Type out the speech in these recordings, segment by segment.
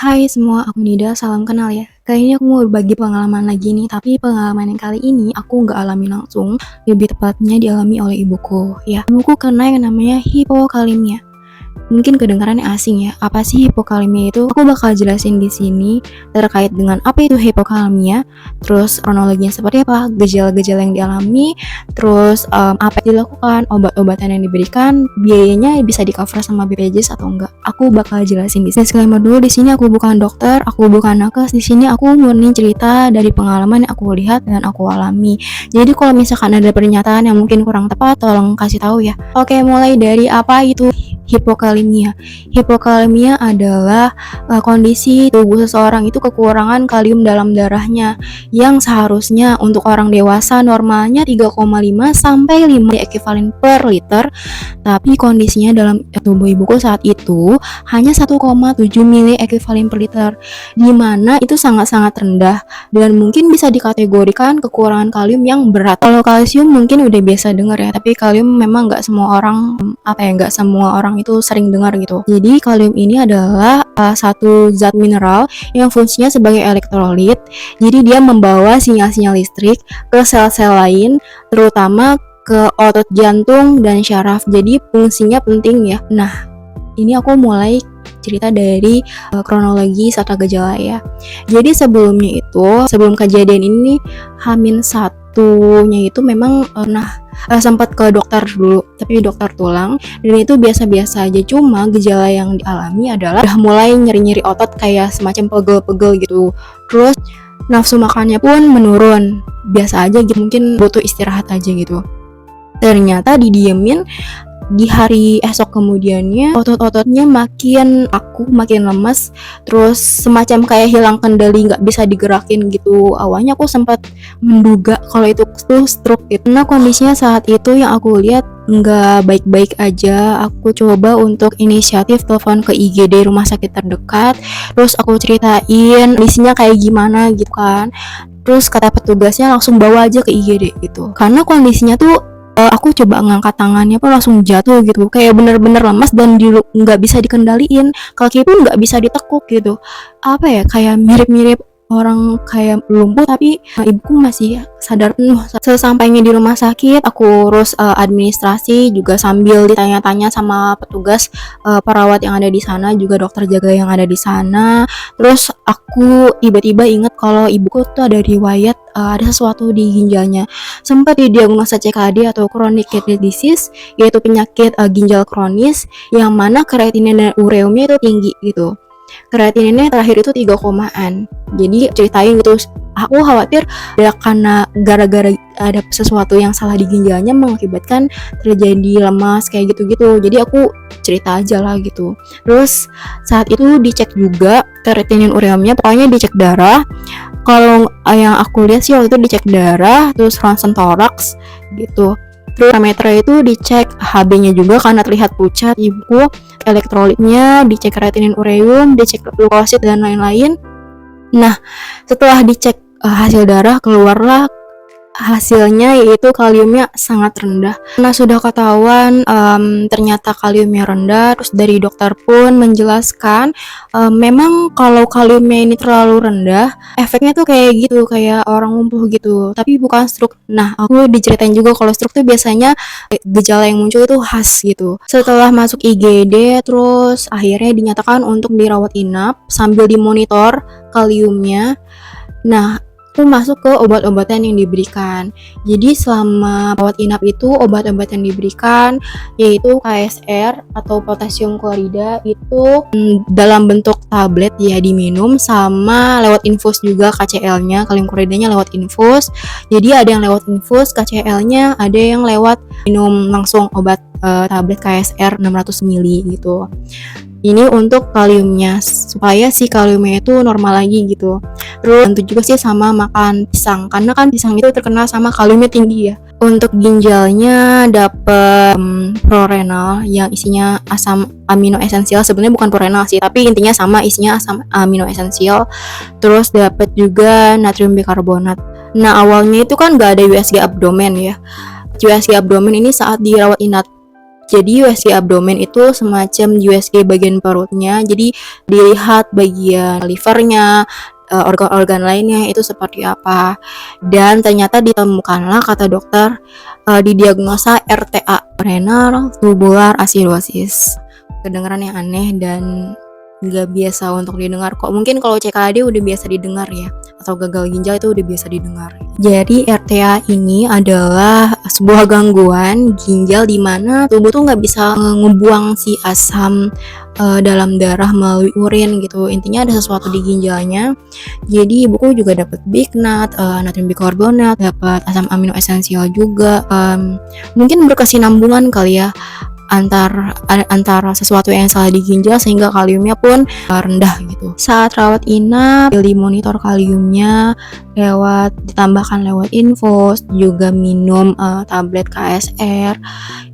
Hai semua, aku Nida, salam kenal ya. Kali ini aku mau berbagi pengalaman lagi nih, tapi pengalaman yang kali ini aku nggak alami langsung, lebih tepatnya dialami oleh ibuku. Ya, ibuku kena yang namanya hipokalemia. Mungkin kedengarannya asing ya. Apa sih hipokalemia itu? Aku bakal jelasin di sini terkait dengan apa itu hipokalemia, terus kronologinya seperti apa, gejala-gejala yang dialami, terus apa yang dilakukan, obat-obatan yang diberikan, biayanya bisa di-cover sama BPJS atau enggak. Aku bakal jelasin di sini. Disclaimer dulu, di sini aku bukan dokter, aku bukan nakes. Di sini aku murni cerita dari pengalaman yang aku lihat dan aku alami. Jadi kalau misalkan ada pernyataan yang mungkin kurang tepat, tolong kasih tahu ya. Oke, mulai dari apa itu hipokalemia. Hipokalemia adalah kondisi tubuh seseorang itu kekurangan kalium dalam darahnya yang seharusnya untuk orang dewasa normalnya 3,5 sampai 5 ekivalen per liter, tapi kondisinya dalam tubuh ibuku saat itu hanya 1,7 mili ekivalen per liter, di mana itu sangat-sangat rendah dan mungkin bisa dikategorikan kekurangan kalium yang berat. Kalau kalsium mungkin udah biasa dengar ya, tapi kalium memang nggak semua orang nggak semua orang itu sering dengar gitu. Jadi kalium ini adalah satu zat mineral yang fungsinya sebagai elektrolit. Jadi dia membawa sinyal-sinyal listrik ke sel-sel lain, terutama ke otot jantung dan syaraf. Jadi fungsinya penting ya. Nah, ini aku mulai cerita dari kronologi serta gejala ya. Jadi sebelum kejadian ini Hamin satunya itu memang pernah sempat ke dokter dulu, tapi dokter tulang, dan itu biasa-biasa aja. Cuma gejala yang dialami adalah udah mulai nyeri-nyeri otot kayak semacam pegel-pegel gitu. Terus nafsu makannya pun menurun, biasa aja gitu, mungkin butuh istirahat aja gitu. Ternyata didiemin, di hari esok kemudiannya otot-ototnya makin kaku, makin lemas, terus semacam kayak hilang kendali, nggak bisa digerakin gitu. Awalnya aku sempat menduga kalau itu tuh stroke gitu. Nah, kondisinya saat itu yang aku lihat nggak baik-baik aja. Aku coba untuk inisiatif telepon ke IGD rumah sakit terdekat, terus aku ceritain kondisinya kayak gimana gitu kan. Terus kata petugasnya langsung bawa aja ke IGD gitu, karena kondisinya tuh aku coba ngangkat tangannya pun langsung jatuh gitu, kayak bener-bener lemas dan nggak bisa dikendaliin, kaki pun nggak bisa ditekuk gitu. Apa ya, kayak mirip-mirip orang kayak lumpuh, tapi ibuku masih sadar penuh. Sesampainya di rumah sakit, aku urus administrasi juga sambil ditanya-tanya sama petugas, perawat yang ada di sana, juga dokter jaga yang ada di sana. Terus aku tiba-tiba inget kalau ibuku tuh ada riwayat ada sesuatu di ginjalnya. Sempat didiagnosa CKD atau chronic kidney disease, yaitu penyakit ginjal kronis yang mana kreatinin dan ureumnya itu tinggi gitu. Kreatininnya terakhir itu 3 komaan. Jadi ceritain gitu, aku khawatir ya karena gara-gara ada sesuatu yang salah di ginjalnya mengakibatkan terjadi lemas kayak gitu-gitu. Jadi aku cerita aja lah gitu. Terus saat itu dicek juga kreatinin ureumnya, pokoknya dicek darah. Kalau yang aku lihat sih waktu itu dicek darah, terus ronsen toraks gitu. Terus parameter itu dicek HB-nya juga karena terlihat pucat. Ibu elektrolitnya dicek, kreatinin ureum, dicek glukosid dan lain-lain. Nah, setelah dicek hasil darah, keluarlah hasilnya yaitu kaliumnya sangat rendah. Nah, sudah ketahuan ternyata kaliumnya rendah. Terus dari dokter pun menjelaskan memang kalau kaliumnya ini terlalu rendah, efeknya tuh kayak gitu, kayak orang lumpuh gitu, tapi bukan stroke. Nah, aku diceritain juga kalau stroke tuh biasanya gejala yang muncul itu khas gitu. Setelah masuk IGD, terus akhirnya dinyatakan untuk dirawat inap sambil dimonitor kaliumnya. Nah, aku masuk ke obat-obatan yang diberikan. Jadi selama rawat inap itu obat-obatan yang diberikan yaitu KSR atau potasium klorida, itu dalam bentuk tablet ya diminum, sama lewat infus juga KCL-nya, kalium kloridanya lewat infus. Jadi ada yang lewat infus KCL-nya, ada yang lewat minum langsung obat tablet KSR 600 ml gitu. Ini untuk kaliumnya supaya si kaliumnya itu normal lagi gitu. Terus tentu juga sih sama makan pisang, karena kan pisang itu terkenal sama kaliumnya tinggi ya. Untuk ginjalnya dapet prorenal yang isinya asam amino esensial. Sebenarnya bukan prorenal sih, tapi intinya sama, isinya asam amino esensial. Terus dapet juga natrium bikarbonat. Nah, awalnya itu kan gak ada USG abdomen ya. USG abdomen ini saat dirawat inap Jadi USG abdomen itu semacam USG bagian perutnya. Jadi dilihat bagian livernya, organ-organ lainnya itu seperti apa. Dan ternyata ditemukanlah kata dokter didiagnosa RTA, renal tubular acidosis. Kedengaran yang aneh dan nggak biasa untuk didengar kok. Mungkin kalau CKD udah biasa didengar ya, atau gagal ginjal itu udah biasa didengar. Jadi RTA ini adalah sebuah gangguan ginjal di mana tubuh tuh nggak bisa ngebuang si asam dalam darah melalui urin gitu. Intinya ada sesuatu di ginjalnya. Jadi ibuku juga dapat bignat, natrium bikarbonat, dapat asam amino esensial juga. Mungkin berkesinambungan kali ya antara sesuatu yang salah di ginjal sehingga kaliumnya pun rendah gitu. Saat rawat inap, dimonitor kaliumnya ditambahkan lewat infus, juga minum tablet KSR.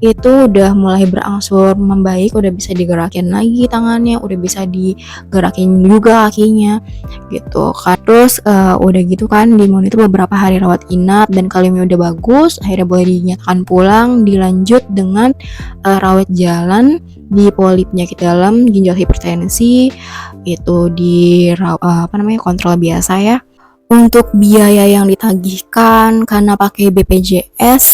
Itu udah mulai berangsur membaik, udah bisa digerakin lagi tangannya, udah bisa digerakin juga kakinya gitu. Terus udah gitu kan dimonitor beberapa hari rawat inap dan kaliumnya udah bagus, akhirnya boleh dinyatakan pulang, dilanjut dengan rawat jalan di polip penyakit dalam, ginjal hipertensi, itu kontrol biasa ya. Untuk biaya yang ditagihkan karena pakai BPJS,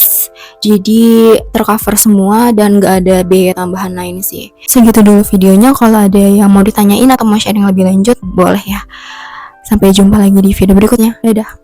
jadi tercover semua dan gak ada biaya tambahan lain sih. Segitu dulu videonya. Kalau ada yang mau ditanyain atau mau sharing lebih lanjut, boleh ya. Sampai jumpa lagi di video berikutnya. Dadah.